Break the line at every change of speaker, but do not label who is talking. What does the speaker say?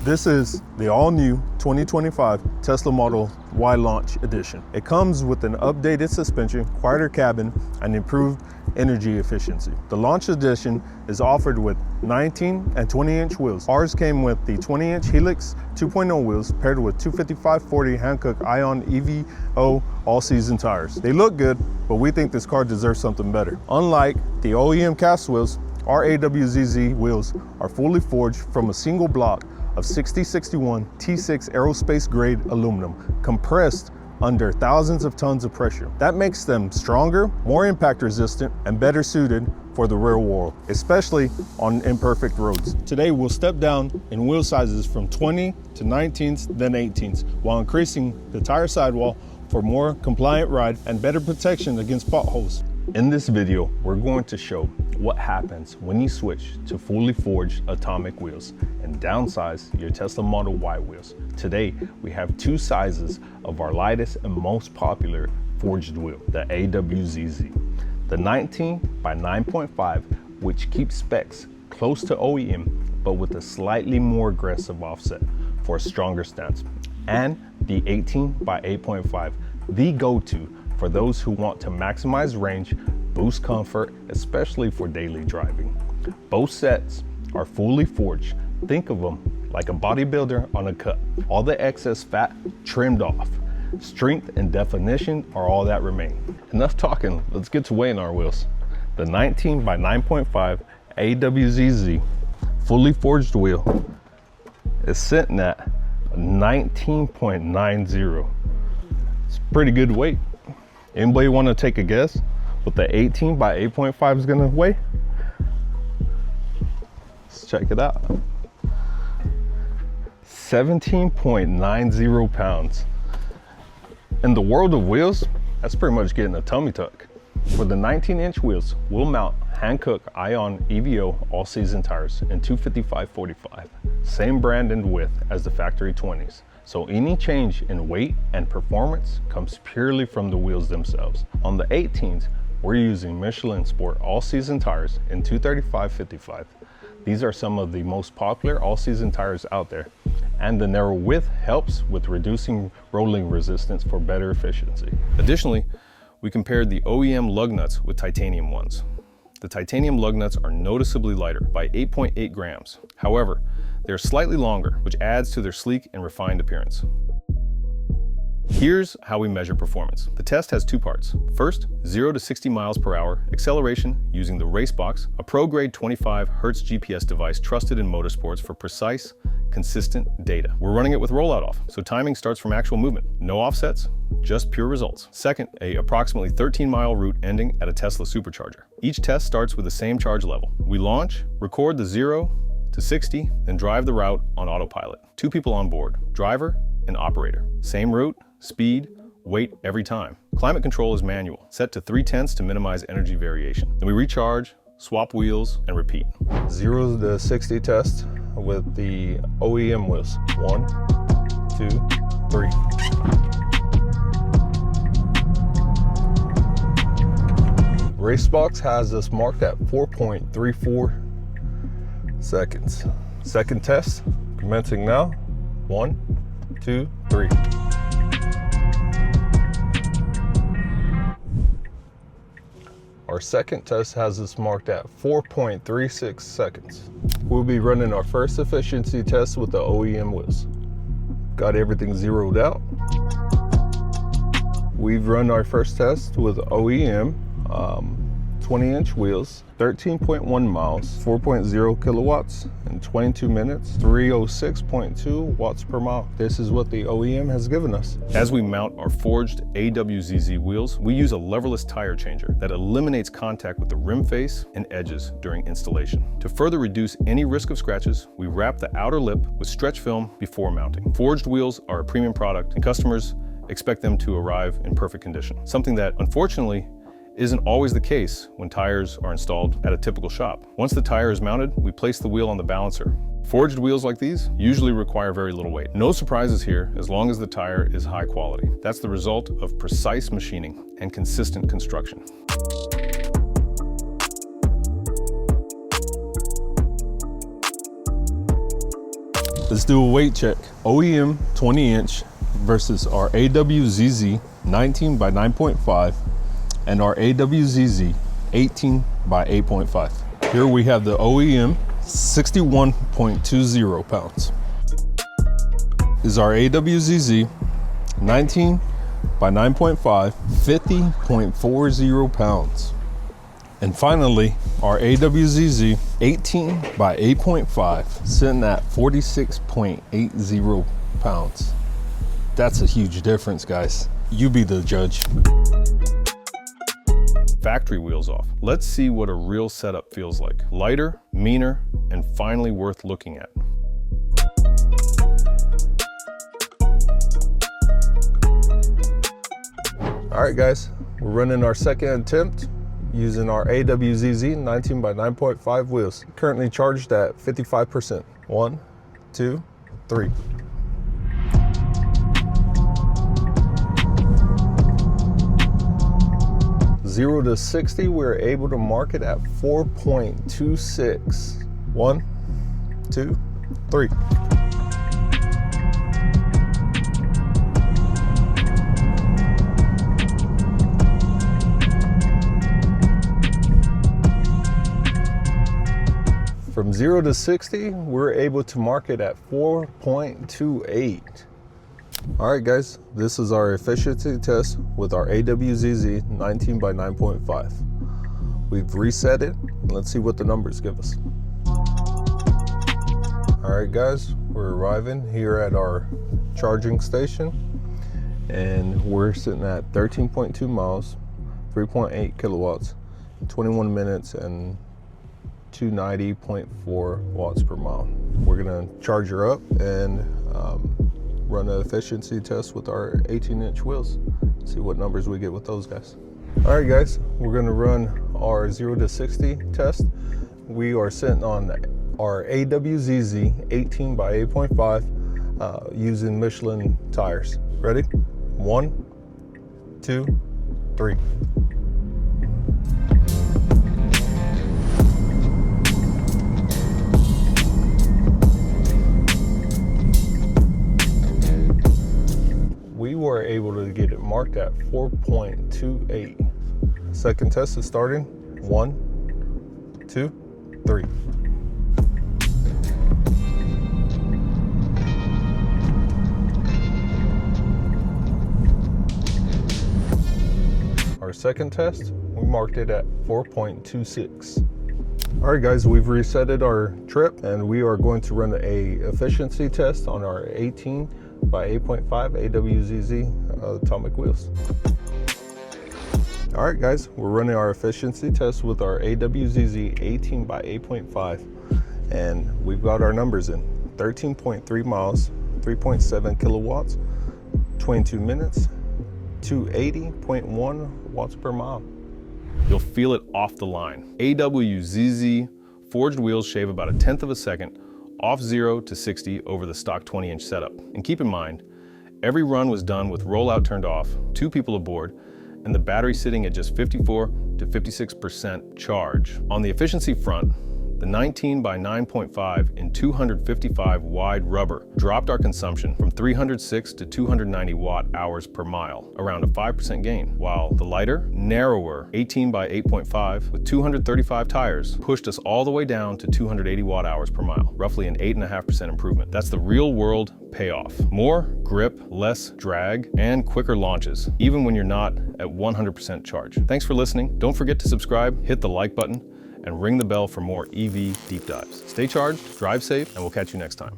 This is the all-new 2025 Tesla Model Y Launch Edition. It comes with an updated suspension, quieter cabin, and improved energy efficiency. The Launch Edition is offered with 19 and 20-inch wheels. Ours came with the 20-inch Helix 2.0 wheels paired with 255/40 Hankook Ion EVO all-season tires. They look good, but we think this car deserves something better. Unlike the OEM cast wheels, our AWZZ wheels are fully forged from a single block of 6061 T6 aerospace grade aluminum, compressed under thousands of tons of pressure. That makes them stronger, more impact resistant, and better suited for the real world, especially on imperfect roads. Today, we'll step down in wheel sizes from 20 to 19s, then 18s, while increasing the tire sidewall for more compliant ride and better protection against potholes. In this video, we're going to show what happens when you switch to fully forged atomic wheels and downsize your Tesla Model Y wheels. Today, we have two sizes of our lightest and most popular forged wheel, the AWZZ. The 19 by 9.5, which keeps specs close to OEM, but with a slightly more aggressive offset for a stronger stance. And the 18 by 8.5, the go-to for those who want to maximize range, boost comfort, especially for daily driving. Both sets are fully forged. Think of them like a bodybuilder on a cut. All the excess fat trimmed off. Strength and definition are all that remain. Enough talking, let's get to weighing our wheels. The 19 by 9.5 AWZZ fully forged wheel is sitting at 19.90. It's pretty good weight. Anybody want to take a guess what the 18 by 8.5 is going to weigh? Let's check it out. 17.90 pounds. In the world of wheels, that's pretty much getting a tummy tuck. For the 19-inch wheels, we'll mount Hankook Ion EVO all-season tires in 255/45, same brand and width as the factory 20s. So any change in weight and performance comes purely from the wheels themselves. On the 18s, we're using Michelin Sport all-season tires in 235/55. These are some of the most popular all-season tires out there, and the narrow width helps with reducing rolling resistance for better efficiency. Additionally, we compared the OEM lug nuts with titanium ones. The titanium lug nuts are noticeably lighter by 8.8 grams. However, they're slightly longer, which adds to their sleek and refined appearance. Here's how we measure performance. The test has two parts. First, 0 to 60 miles per hour acceleration using the RaceBox, a pro-grade 25 Hz GPS device trusted in motorsports for precise, consistent data. We're running it with rollout off, so timing starts from actual movement. No offsets, just pure results. Second, a approximately 13-mile route ending at a Tesla supercharger. Each test starts with the same charge level. We launch, record the 0 to 60, then drive the route on autopilot. Two people on board, driver and operator. Same route, speed, weight every time. Climate control is manual, set to 3/10 to minimize energy variation. Then we recharge, swap wheels, and repeat. 0 to 60 test with the OEM wheels. 1, 2, 3. RaceBox has us marked at 4.34 seconds. Second test, commencing now. 1, 2, 3. Our second test has us marked at 4.36 seconds. We'll be running our first efficiency test with the OEM wheels. Got everything zeroed out. We've run our first test with OEM 20-inch wheels, 13.1 miles, 4.0 kilowatts in 22 minutes, 306.2 watts per mile. This is what the OEM has given us. As we mount our forged AWZZ wheels, we use a leverless tire changer that eliminates contact with the rim face and edges during installation. To further reduce any risk of scratches, we wrap the outer lip with stretch film before mounting. Forged wheels are a premium product, and customers expect them to arrive in perfect condition, something that unfortunately isn't always the case when tires are installed at a typical shop. Once the tire is mounted, we place the wheel on the balancer. Forged wheels like these usually require very little weight. No surprises here as long as the tire is high quality. That's the result of precise machining and consistent construction. Let's do a weight check. OEM 20-inch versus our AWZZ 19 by 9.5 and our AWZZ 18 by 8.5. Here we have the OEM 61.20 pounds. Is our AWZZ 19 by 9.5, 50.40 pounds. And finally, our AWZZ 18 by 8.5, sitting at 46.80 pounds. That's a huge difference, guys. You be the judge. Factory wheels off. Let's see what a real setup feels like. Lighter, meaner, and finally worth looking at. All right, guys, we're running our second attempt using our AWZZ 19 by 9.5 wheels. Currently charged at 55%. 1, 2, 3. Zero to 60, we're able to mark it at 4.26. 1, 2, 3. From 0 to 60, we're able to mark it at 4.28. All right, guys, this is our efficiency test with our AWZZ 19 by 9.5. We've reset it. Let's see what the numbers give us. All right, guys, we're arriving here at our charging station, and we're sitting at 13.2 miles, 3.8 kilowatts, 21 minutes, and 290.4 watts per mile. We're gonna charge her up and run an efficiency test with our 18-inch wheels. See what numbers we get with those guys. All right, guys, we're gonna run our 0 to 60 test. We are sitting on our AWZZ 18 by 8.5 using Michelin tires. Ready? 1, 2, 3. We were able to get it marked at 4.28. Second test is starting. 1, 2, 3. Our second test, we marked it at 4.26. All right, guys, we've resetted our trip and we are going to run a efficiency test on our 18 by 8.5 AWZZ atomic wheels. All right, guys, we're running our efficiency test with our AWZZ 18 by 8.5, and we've got our numbers in. 13.3 miles, 3.7 kilowatts, 22 minutes, 280.1 watts per mile. You'll feel it off the line. AWZZ forged wheels shave about 1/10 of a second off 0 to 60 over the stock 20-inch setup. And keep in mind, every run was done with rollout turned off, 2 people aboard, and the battery sitting at just 54 to 56% charge. On the efficiency front, the 19 by 9.5 in 255 wide rubber dropped our consumption from 306 to 290 watt hours per mile, around a 5% gain, while the lighter, narrower 18 by 8.5 with 235 tires pushed us all the way down to 280 watt hours per mile, roughly an 8.5% improvement. That's the real world payoff. More grip, less drag, and quicker launches, even when you're not at 100% charge. Thanks for listening. Don't forget to subscribe, hit the like button, and ring the bell for more EV deep dives. Stay charged, drive safe, and we'll catch you next time.